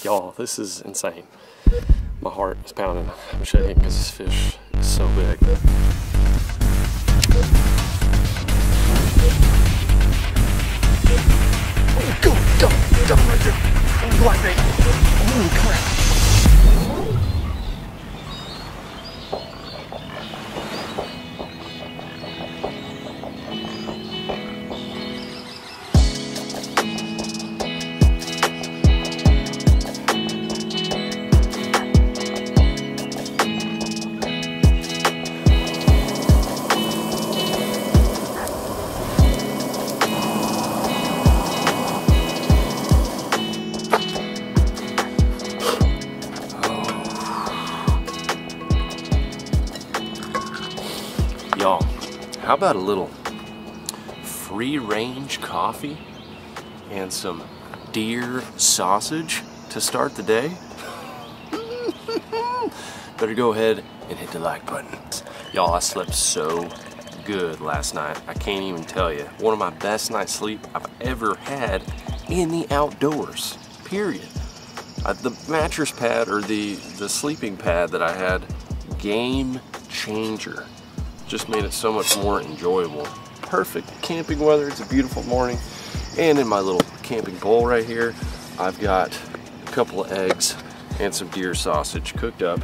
Y'all, this is insane. My heart is pounding. I'm shaking because this fish is so big. Go right there. Oh, black bait. Holy crap. Y'all, how about a little free-range coffee and some deer sausage to start the day? Better go ahead and hit the like button. Y'all, I slept so good last night. I can't even tell you. One of my best night's sleep I've ever had in the outdoors, period. The mattress pad, or the sleeping pad that I had, game changer. Just made it so much more enjoyable. Perfect camping weather. It's a beautiful morning. And in my little camping bowl right here, I've got a couple of eggs and some deer sausage cooked up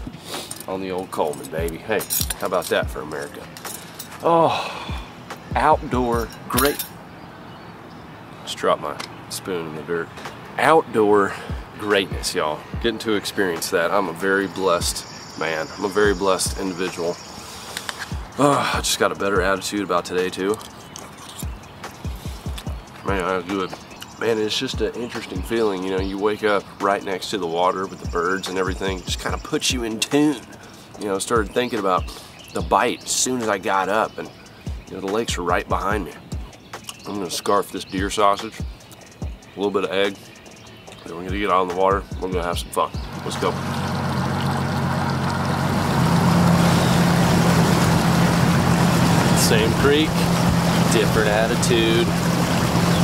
on the old Coleman, baby. Hey, how about that for America? Oh, outdoor great. Just dropped my spoon in the dirt. Outdoor greatness, y'all. Getting to experience that. I'm a very blessed man. I'm a very blessed individual. I just got a better attitude about today too. Man, I'm good. Man, it's just an interesting feeling. You know, you wake up right next to the water with the birds and everything. Just kind of puts you in tune. You know, started thinking about the bite as soon as I got up, and you know, the lakes are right behind me. I'm gonna scarf this deer sausage, a little bit of egg, then we're gonna get out on the water. We're gonna have some fun. Let's go. Same creek, different attitude.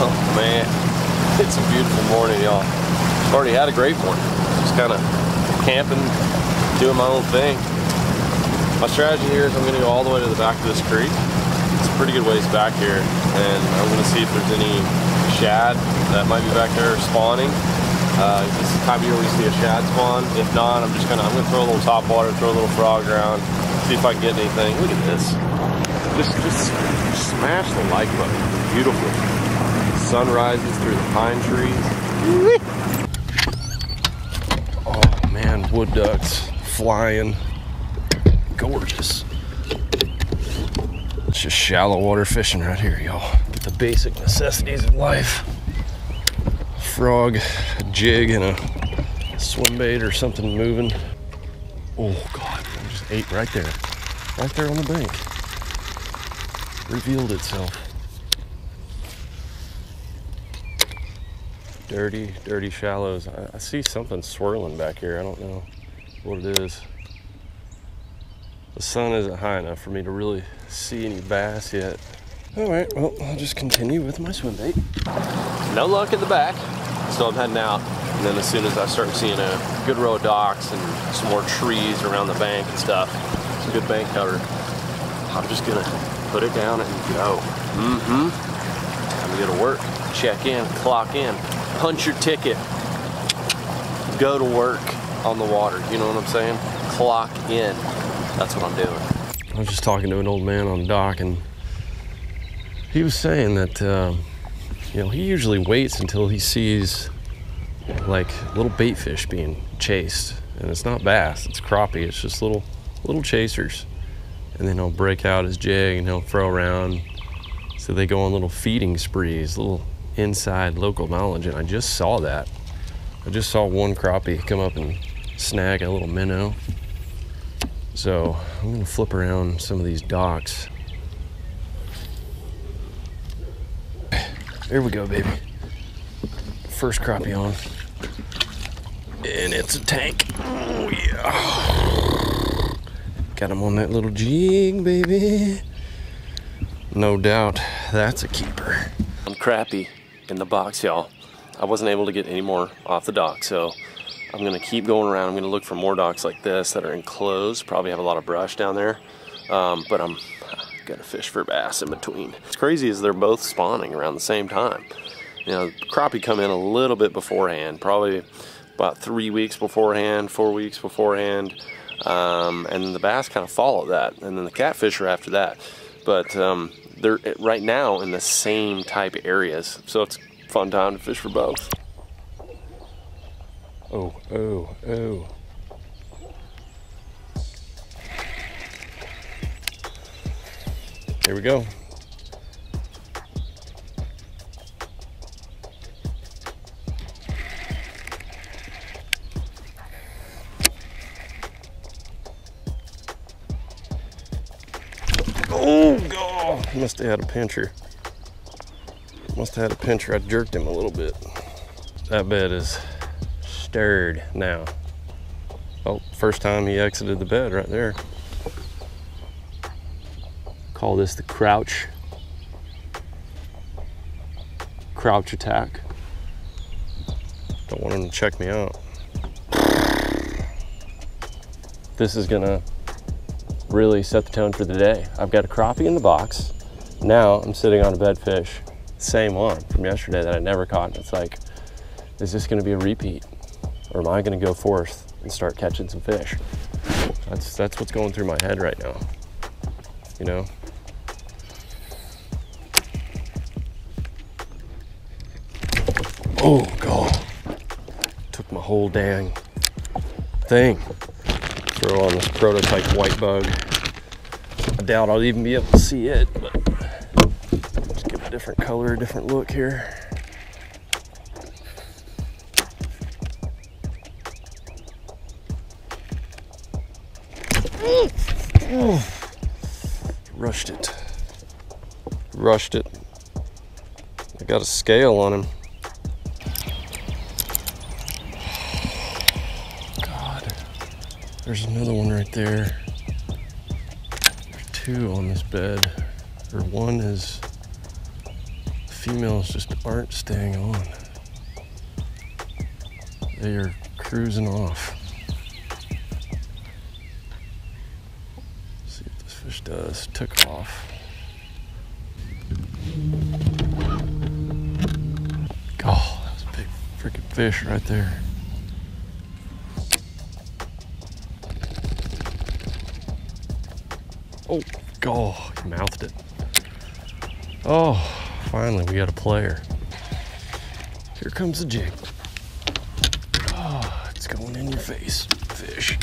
Oh man, it's a beautiful morning, y'all. Already had a great morning. Just kind of camping, doing my own thing. My strategy here is I'm going to go all the way to the back of this creek. It's a pretty good ways back here, and I'm going to see if there's any shad that might be back there spawning. This is the time of year we see a shad spawn. If not, I'm going to throw a little top water, throw a little frog around, see if I can get anything. Look at this. Just smash the like button. Beautiful. Sun rises through the pine trees. Oh man, wood ducks flying. Gorgeous. It's just shallow water fishing right here, y'all. Get the basic necessities of life. Frog, a jig, and a swim bait or something moving. Oh God, it just ate right there. Right there on the bank. Revealed itself. Dirty, dirty shallows. I see something swirling back here. I don't know what it is. The sun isn't high enough for me to really see any bass yet. All right, well, I'll just continue with my swim bait. No luck in the back, so I'm heading out. And then as soon as I start seeing a good row of docks and some more trees around the bank and stuff, some good bank cover, I'm just gonna put it down and go. Time to go to work, check in, clock in, punch your ticket, go to work on the water. You know what I'm saying? Clock in. That's what I'm doing. I was just talking to an old man on the dock, and he was saying that you know, he usually waits until he sees like little bait fish being chased, and it's not bass, it's crappie. It's just little chasers. And then he'll break out his jig and he'll throw around. So they go on little feeding sprees, little inside local knowledge. And I just saw that. I just saw one crappie come up and snag a little minnow. So I'm gonna flip around some of these docks. There we go, baby. First crappie on. And it's a tank. Oh yeah. Got him on that little jig, baby. No doubt that's a keeper. I'm crappie in the box, y'all. I wasn't able to get any more off the dock, so I'm gonna keep going around. I'm gonna look for more docks like this that are enclosed, probably have a lot of brush down there, but I'm gonna fish for bass in between. What's crazy is they're both spawning around the same time. You know, crappie come in a little bit beforehand, probably about 3 weeks beforehand, 4 weeks beforehand, and then the bass kind of follow that, and then the catfish are after that. But they're right now in the same type of areas, so it's a fun time to fish for both. Oh, oh, oh. Here we go. Oh, God. Must have had a pincher. Must have had a pincher. I jerked him a little bit. That bed is stirred now. Oh, first time he exited the bed right there. Call this the crouch attack. Don't want him to check me out. This is gonna really set the tone for the day. I've got a crappie in the box. Now I'm sitting on a bed fish, same one from yesterday that I never caught. And it's like, is this gonna be a repeat? Or am I gonna go forth and start catching some fish? That's what's going through my head right now, you know? Oh, God. Took my whole dang thing. Throw on this prototype white bug. I doubt I'll even be able to see it, but let's give it a different color, a different look here. Rushed it. Rushed it. I got a scale on him. God. There's another one right there. There's two on this bed. Or one is, the females just aren't staying on. They are cruising off. See what this fish does. Took off. Oh, that was a big freaking fish right there. Oh, God, he mouthed it. Oh, finally we got a player. Here comes the jig. Oh, it's going in your face, fish.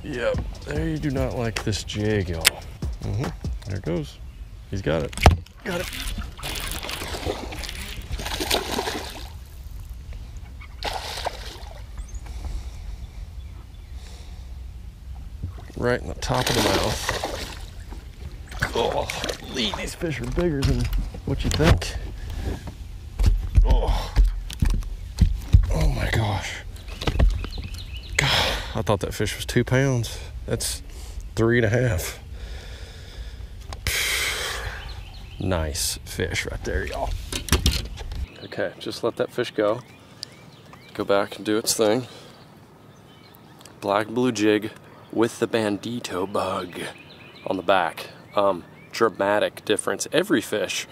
Yep, they do not like this jig, y'all. There it goes. He's got it. Got it. Right in the top of the mouth. Oh, Lee, these fish are bigger than what you think. Oh, oh my gosh. God, I thought that fish was 2 pounds. That's 3.5. Nice fish right there, y'all. Okay, just let that fish go. Go back and do its thing. Black blue jig with the bandito bug on the back. Dramatic difference. Every fish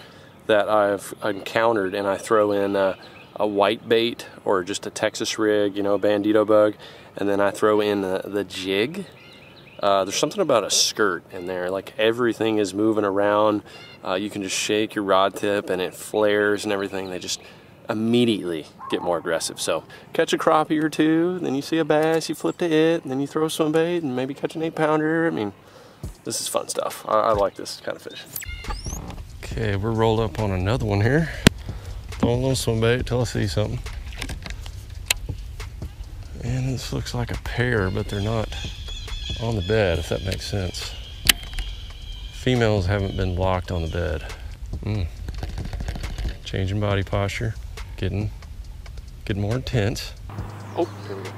that I've encountered and I throw in a white bait or just a Texas rig, you know, bandito bug, and then I throw in the jig, there's something about a skirt in there. Like everything is moving around. You can just shake your rod tip and it flares and everything. They just immediately get more aggressive. So catch a crappie or two, then you see a bass, you flip to it, and then you throw a swim bait and maybe catch an 8-pounder. I mean, this is fun stuff. I like this kind of fish. Okay, we're rolled up on another one here. Throw a little swim bait till I see something. And this looks like a pair, but they're not on the bed, if that makes sense. Females haven't been locked on the bed. Changing body posture. Getting more intense. Oh, here we go.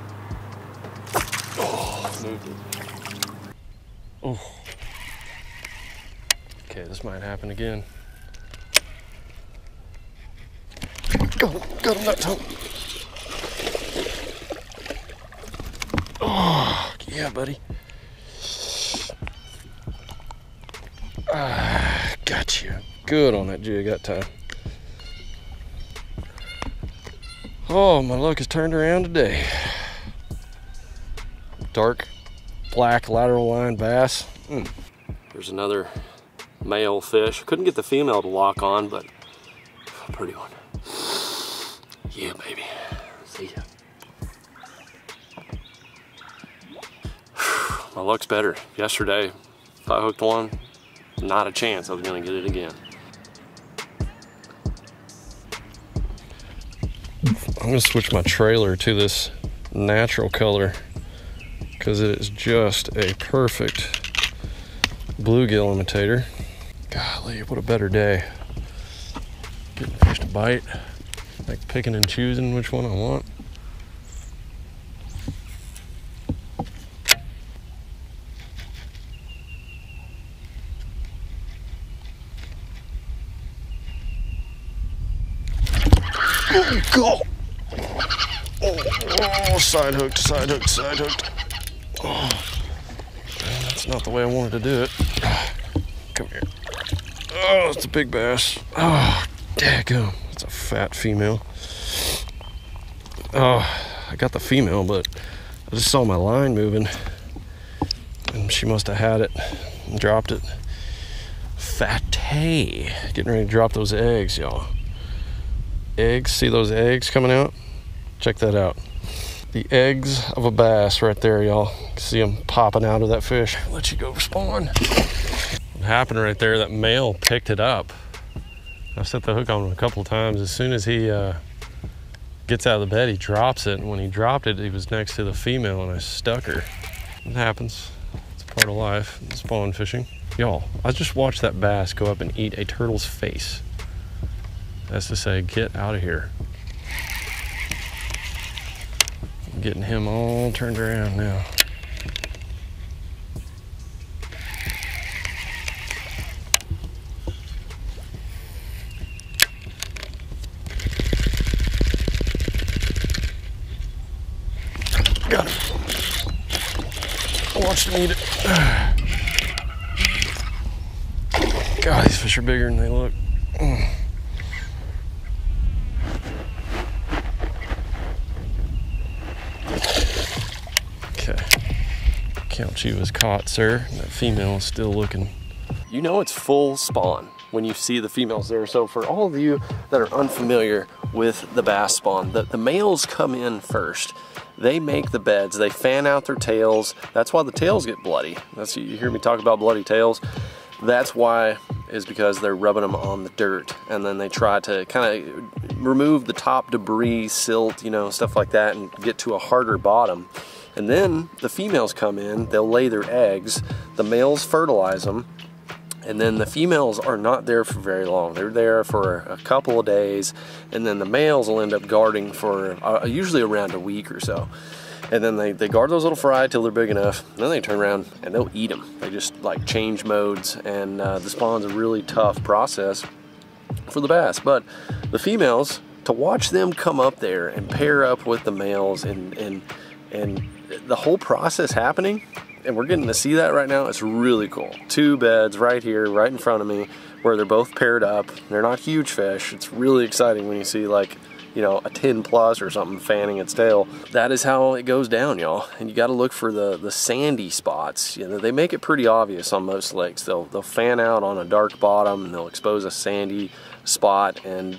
Oh, moved it. Oh. Okay, this might happen again. Got him that time. Oh, yeah, buddy. Got you. Good on that jig that time. Oh, my luck has turned around today. Dark black lateral line bass. There's another male fish. Couldn't get the female to lock on, but pretty one. Yeah, baby. See ya. My luck's better. Yesterday, if I hooked one, not a chance I was gonna get it again. I'm gonna switch my trailer to this natural color because it is just a perfect bluegill imitator. Golly, what a better day. Getting fish to bite, like picking and choosing which one I want. Oh, go! Oh, side hooked, side hooked, side hooked. Oh, man, that's not the way I wanted to do it. Come here. Oh, it's a big bass. Oh, daggum. It's a fat female. Oh, I got the female, but I just saw my line moving. And she must have had it and dropped it. Fatty. Getting ready to drop those eggs, y'all. Eggs, see those eggs coming out? Check that out. The eggs of a bass right there, y'all. See them popping out of that fish. Let you go spawn. What happened right there, that male picked it up. I've set the hook on him a couple times. As soon as he gets out of the bed, he drops it. And when he dropped it, he was next to the female and I stuck her. It happens. It's part of life, spawn fishing. Y'all, I just watched that bass go up and eat a turtle's face. That's to say, get out of here. I'm getting him all turned around now. Got him. I watched him eat it. God, these fish are bigger than they look. Count you as caught, sir. That female is still looking. You know it's full spawn when you see the females there. So for all of you that are unfamiliar with the bass spawn, the males come in first. They make the beds, they fan out their tails. That's why the tails get bloody. That's, you hear me talk about bloody tails. That's why, is because they're rubbing them on the dirt, and then they try to kind of remove the top debris, silt, you know, stuff like that, and get to a harder bottom. And then the females come in, they'll lay their eggs, the males fertilize them, and then the females are not there for very long. They're there for a couple of days, and then the males will end up guarding for usually around a week or so. And then they guard those little fry till they're big enough, and then they turn around and they'll eat them. They just like change modes, and the spawn's a really tough process for the bass. But the females, to watch them come up there and pair up with the males and the whole process happening, and we're getting to see that right now, it's really cool. Two beds right here, right in front of me, where they're both paired up. They're not huge fish. It's really exciting when you see, like, you know, a 10 plus or something fanning its tail. That is how it goes down, y'all. And you got to look for the sandy spots. You know, they make it pretty obvious on most lakes. They'll fan out on a dark bottom and they'll expose a sandy spot, and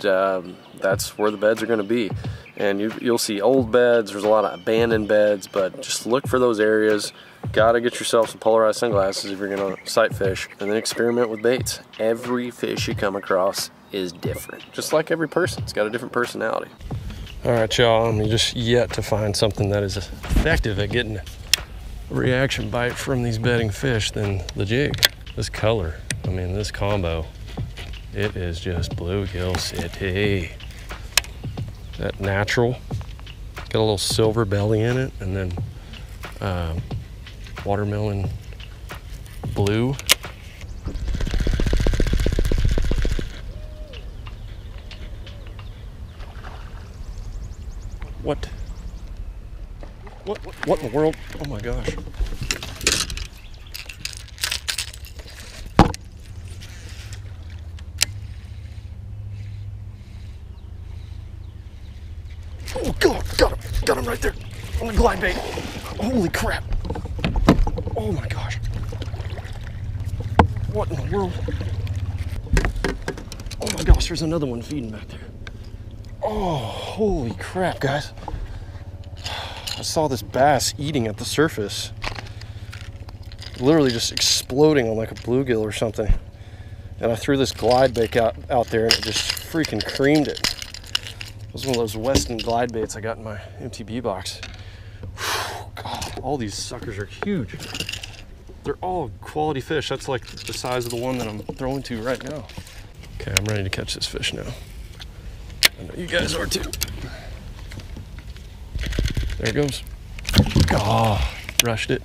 that's where the beds are going to be. And you'll see old beds. There's a lot of abandoned beds, but just look for those areas. Got to get yourself some polarized sunglasses if you're going to sight fish, and then experiment with baits. Every fish you come across is different, just like every person. It's got a different personality. All right, y'all, I'm just yet to find something that is effective at getting a reaction bite from these bedding fish than the jig. This color, I mean, this combo, it is just bluegill city. That natural, got a little silver belly in it, and then watermelon blue. What? What in the world? Oh my gosh. Oh God, got him right there on the glide bait. Holy crap. Oh my gosh. What in the world? Oh my gosh, there's another one feeding back there. Oh, holy crap, guys. I saw this bass eating at the surface. Literally just exploding on like a bluegill or something. And I threw this glide bait out there and it just freaking creamed it. It was one of those Weston glide baits I got in my MTB box. Whew, God, all these suckers are huge. They're all quality fish. That's like the size of the one that I'm throwing to right now. Okay, I'm ready to catch this fish now. I know you guys are too. There it goes. Oh, rushed it,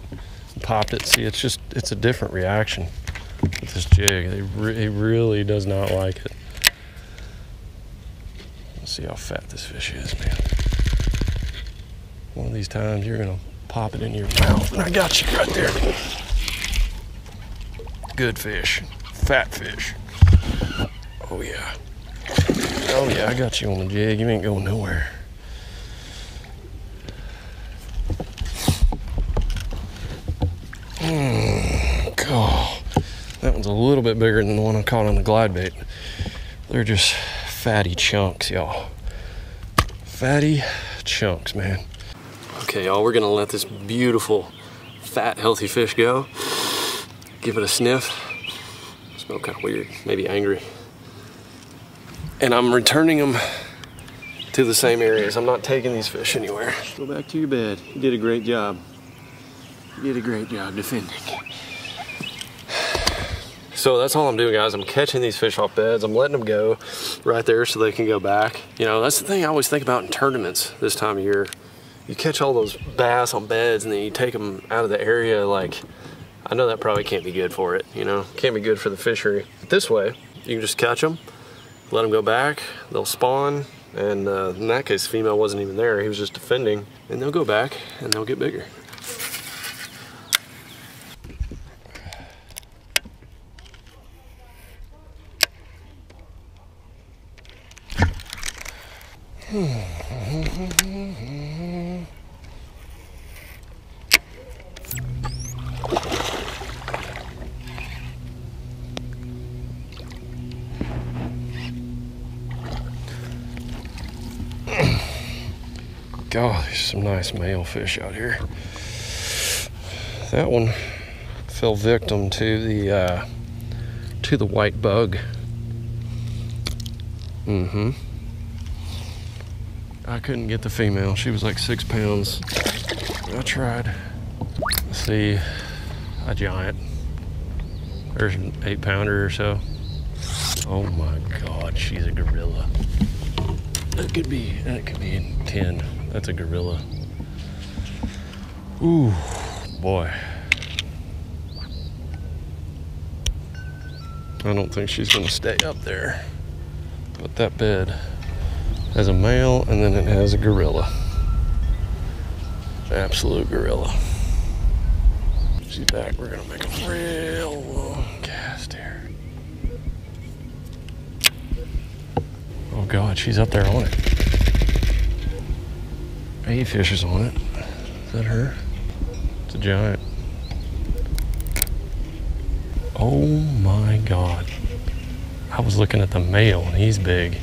popped it. See, it's a different reaction with this jig. It really does not like it. Let's see how fat this fish is, man. One of these times you're gonna pop it in your mouth, and I got you right there. Good fish, fat fish. Oh yeah. Oh yeah, I got you on the jig. You ain't going nowhere. God, that one's a little bit bigger than the one I caught on the glide bait. They're just fatty chunks, y'all. Fatty chunks, man. Okay, y'all, we're gonna let this beautiful, fat, healthy fish go. Give it a sniff. Smell kind of weird, maybe angry. And I'm returning them to the same areas. I'm not taking these fish anywhere. Go back to your bed. You did a great job. You did a great job defending. So that's all I'm doing, guys. I'm catching these fish off beds. I'm letting them go right there so they can go back. You know, that's the thing I always think about in tournaments this time of year. You catch all those bass on beds and then you take them out of the area. Like, I know that probably can't be good for it, you know? Can't be good for the fishery. But this way, you can just catch them, let them go back, they'll spawn, and in that case, the female wasn't even there. He was just defending, and they'll go back and they'll get bigger. God, there's some nice male fish out here. That one fell victim to the white bug. I couldn't get the female. She was like 6 pounds. I tried. Let's see, a giant. There's an 8-pounder or so. Oh my God, she's a gorilla. That could be 10. That's a gorilla. Ooh, boy. I don't think she's gonna stay up there. But that bed has a male and then it has a gorilla. Absolute gorilla. She's back. We're gonna make a real long cast here. Oh God, she's up there on it. 8 fishes on it. Is that her? It's a giant. Oh my God. I was looking at the male and he's big.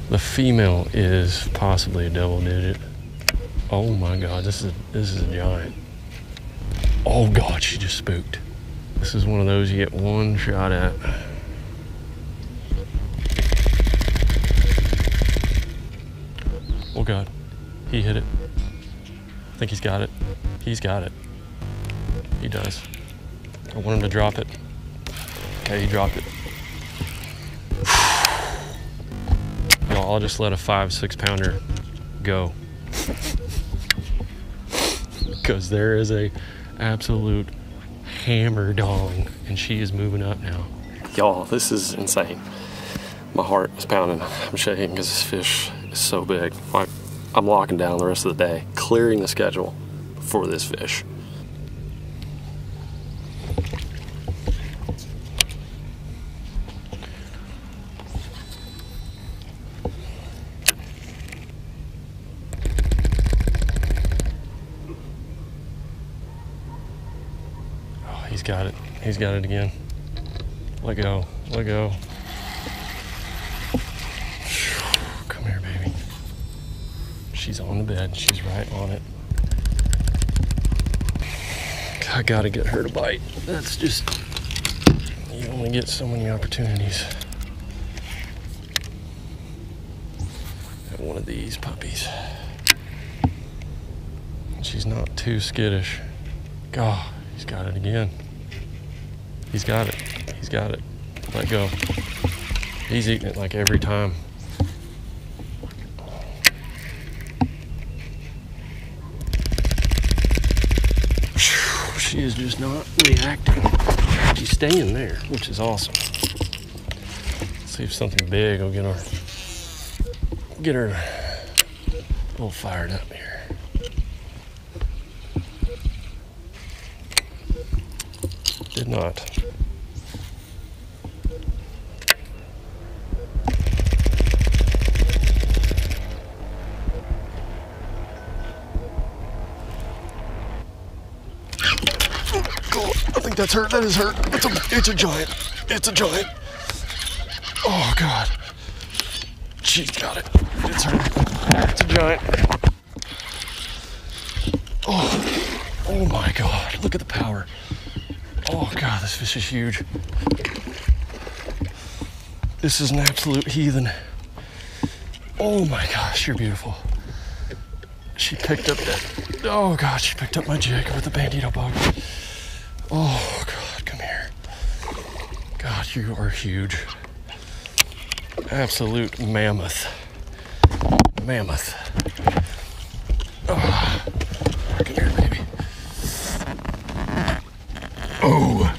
The female is possibly a double digit. Oh my God, this is a giant. Oh God, she just spooked. This is one of those you get one shot at. Oh God, he hit it. I think he's got it. He's got it. He does. I want him to drop it. Okay, he dropped it. Y'all, I'll just let a 5-6 pounder go. Because there is a absolute hammer dong and she is moving up now. Y'all, this is insane. My heart is pounding. I'm shaking because this fish is so big. I'm locking down the rest of the day, clearing the schedule for this fish. Oh, he's got it. He's got it again. Let go. Let go. Come here, baby. She's on the bed. She's right on it. I gotta get her to bite. That's just, you only get so many opportunities at one of these puppies. She's not too skittish. God, he's got it again. He's got it. He's got it. Let go. He's eating it like every time. She is just not reacting. She's staying there, which is awesome. Let's see if something big will get her a little fired up here. Did not. I think that's her. That is her. It's a giant. It's a giant. Oh God. She's got it. It's her. It's a giant. Oh my God. Look at the power. Oh God, this fish is huge. This is an absolute heathen. Oh my gosh, you're beautiful. She picked up that. Oh God, she picked up my jig with the bandito bug. Oh God, come here. God, you are huge. Absolute mammoth. Mammoth. Oh, come here, baby. Oh,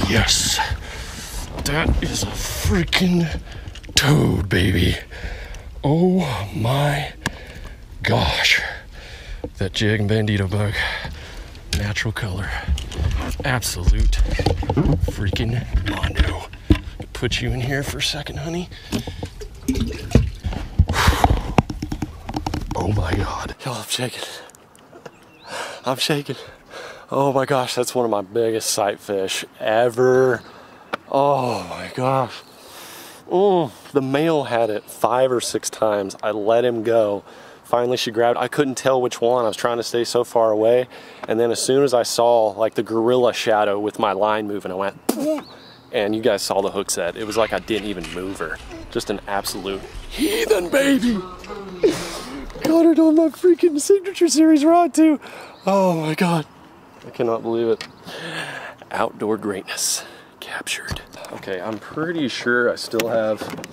yes. That is a freaking toad, baby. Oh my gosh. That jig and bandito bug. Natural color. Absolute freaking mondo. Put you in here for a second, honey. Oh my God. Y'all, I'm shaking. I'm shaking. Oh my gosh, that's one of my biggest sight fish ever. Oh my gosh. The male had it 5 or 6 times. I let him go. Finally she grabbed, I couldn't tell which one. I was trying to stay so far away. And then as soon as I saw like the gorilla shadow with my line moving, I went, and you guys saw the hook set. It was like I didn't even move her. Just an absolute heathen, baby. Got it on my freaking signature series rod too. Oh my God. I cannot believe it. Outdoor greatness captured. Okay, I'm pretty sure I still have a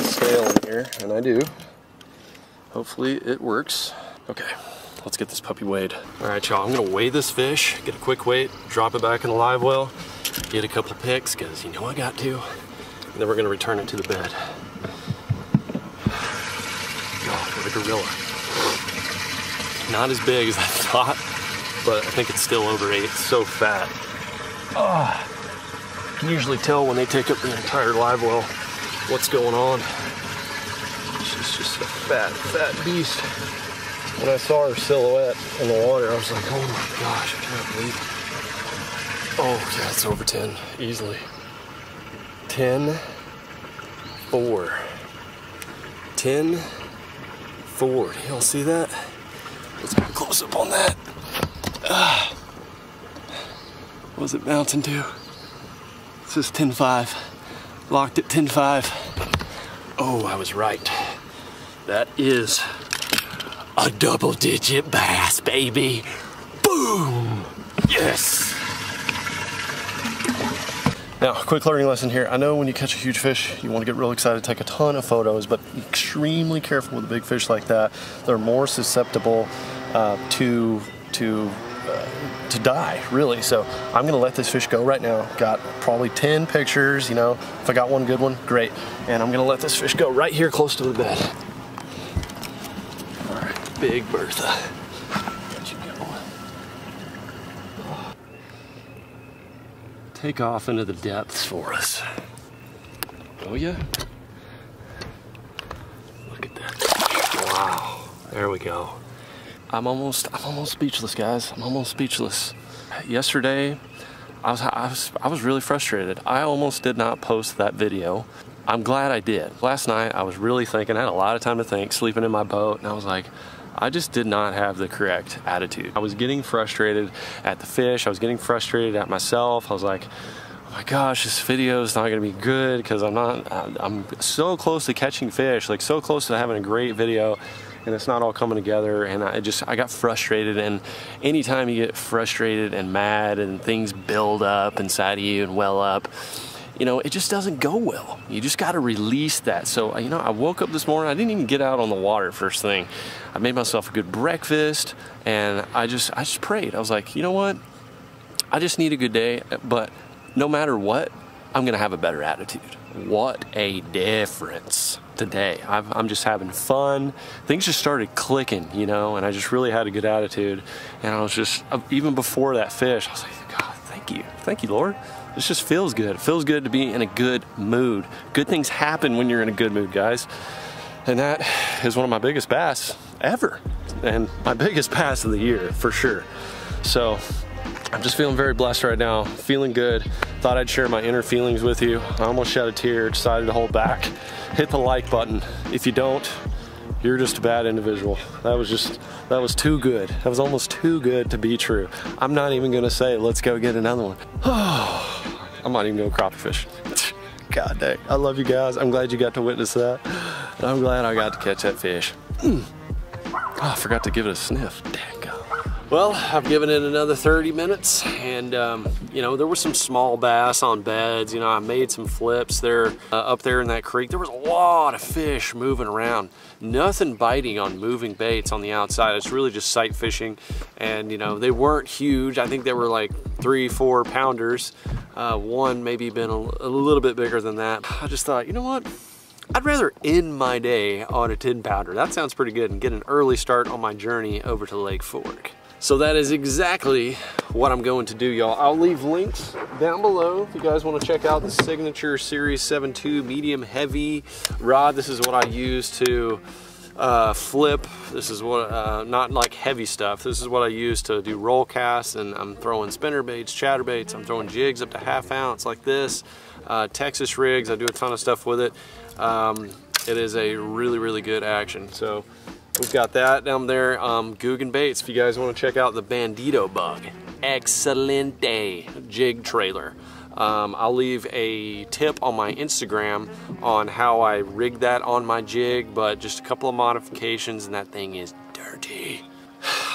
scale in here, and I do. Hopefully it works. Okay, let's get this puppy weighed. All right, y'all, I'm gonna weigh this fish, get a quick weight, drop it back in the live well, get a couple pics, because you know I got to, and then we're gonna return it to the bed. God, what a gorilla. Not as big as I thought, but I think it's still over 8. It's so fat. You can usually tell when they take up the entire live well what's going on. She's just a fat, fat beast. When I saw her silhouette in the water, I was like, oh my gosh, I can't believe it. Oh yeah, it's over 10, easily. 10-4. 10-4. Y'all see that? Let's get a close up on that. What was it bouncing to? This is 10-5. Locked at 10-5. Oh, I was right. That is a double-digit bass, baby. Boom! Yes! Now, quick learning lesson here. I know when you catch a huge fish, you want to get real excited, take a ton of photos, but be extremely careful with a big fish like that. They're more susceptible to die, really. So I'm gonna let this fish go right now. Got probably 10 pictures, you know. If I got one good one, great. And I'm gonna let this fish go right here close to the bed. Big Bertha. Let you go. Take off into the depths for us. Oh yeah. Look at that. Wow. There we go. I'm almost speechless, guys. I'm almost speechless. Yesterday, I was really frustrated. I almost did not post that video. I'm glad I did. Last night, I was really thinking. I had a lot of time to think, sleeping in my boat, and I was like, I just did not have the correct attitude. I was getting frustrated at the fish. I was getting frustrated at myself. I was like, oh my gosh, this video is not gonna be good because I'm so close to catching fish, like so close to having a great video, and it's not all coming together. And I got frustrated. And anytime you get frustrated and mad and things build up inside of you and well up, you know, it just doesn't go well. You just got to release that. So, you know, I woke up this morning, I didn't even get out on the water first thing. I made myself a good breakfast, and I just prayed. I was like, you know what? I just need a good day, but no matter what, I'm going to have a better attitude. What a difference today. I'm just having fun. Things just started clicking, you know, and I just really had a good attitude. And I was just, even before that fish, I was like, God, thank you. Thank you, Lord. This just feels good. It feels good to be in a good mood. Good things happen when you're in a good mood, guys. And that is one of my biggest bass ever. And my biggest bass of the year, for sure. So I'm just feeling very blessed right now, feeling good. Thought I'd share my inner feelings with you. I almost shed a tear, decided to hold back. Hit the like button. If you don't, you're just a bad individual. That was too good. That was almost too good to be true. I'm not even gonna say, let's go get another one. I'm not even gonna crappie fish. God dang, I love you guys. I'm glad you got to witness that. And I'm glad I got to catch that fish. Oh, I forgot to give it a sniff. Dang. Well, I've given it another 30 minutes, and you know, there were some small bass on beds. You know, I made some flips there up there in that creek. There was a lot of fish moving around. Nothing biting on moving baits on the outside. It's really just sight fishing, and you know, they weren't huge. I think they were like 3-4 pounders. One maybe been a little bit bigger than that. I just thought, you know what? I'd rather end my day on a 10-pounder. That sounds pretty good, and get an early start on my journey over to Lake Fork. So that is exactly what I'm going to do, y'all. I'll leave links down below if you guys want to check out the Signature Series 7.2 medium heavy rod. This is what I use to flip. This is what, not like heavy stuff. This is what I use to do roll casts, and I'm throwing spinner baits, chatterbaits. I'm throwing jigs up to 1/2 ounce like this. Texas rigs, I do a ton of stuff with it. It is a really, really good action. So we've got that down there. Guggen baits, if you guys want to check out the Bandito Bug. Excelente jig trailer. I'll leave a tip on my Instagram on how I rigged that on my jig, but just a couple of modifications and that thing is dirty.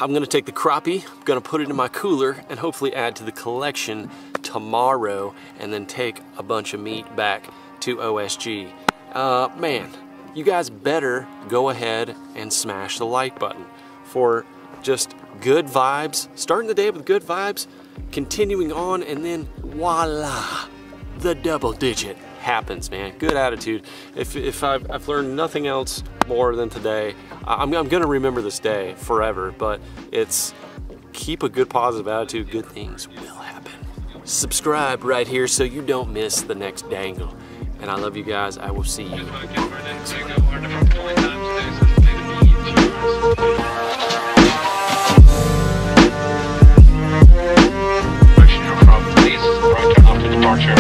I'm gonna take the crappie, I'm gonna put it in my cooler, and hopefully add to the collection tomorrow, and then take a bunch of meat back to OSG. Man, you guys better go ahead and smash the like button for just good vibes, starting the day with good vibes, continuing on, and then voila, the double digit happens, man. Good attitude. If I've learned nothing else more than today, I'm gonna remember this day forever, but it's keep a good positive attitude, good things will happen. Subscribe right here so you don't miss the next dangle. And I love you guys. I will see you. Departure.